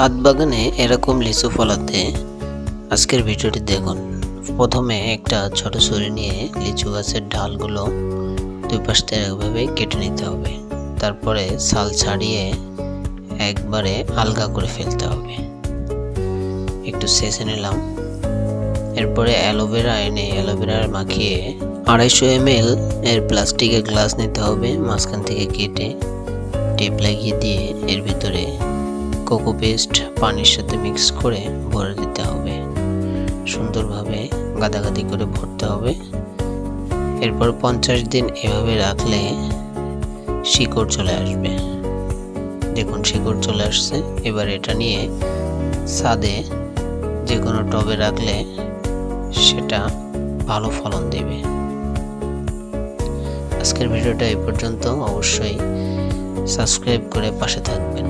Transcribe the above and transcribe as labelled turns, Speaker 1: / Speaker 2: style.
Speaker 1: ছাদ বাগানে এরকম লিচু ফলাতে আজকের ভিডিওটি দেখুন। প্রথমে একটা ছোট ছুরি নিয়ে লিচু গাছের ডালগুলো দুই পাশ থেকে এভাবে কেটে নিতে হবে। তারপরে ছাল ছাড়িয়ে একবারে আলগা করে ফেলতে হবে। একটু ছেঁচে নিলাম। এরপরে অ্যালোভেরা এনে অ্যালোভেরা মাখিয়ে 250 ml এর প্লাস্টিকের গ্লাস নিতে হবে। মাঝখান থেকে কেটে টেপ লাগিয়ে দিয়ে এর ভিতরে কোকো পেস্ট পানির সাথে মিক্স করে ভরে দিতে হবে। সুন্দরভাবে গাদাগাদি করে ভরতে হবে। এরপর 50 দিন এভাবে রাখলে শিকড় চলে আসবে। দেখুন শিকড় চলে আসছে। এবার এটা নিয়ে ছাদে যে কোনো টবে রাখলে সেটা ভালো ফলন দেবে। আজকের ভিডিওটা এই পর্যন্ত। অবশ্যই সাবস্ক্রাইব করে পাশে থাকবেন।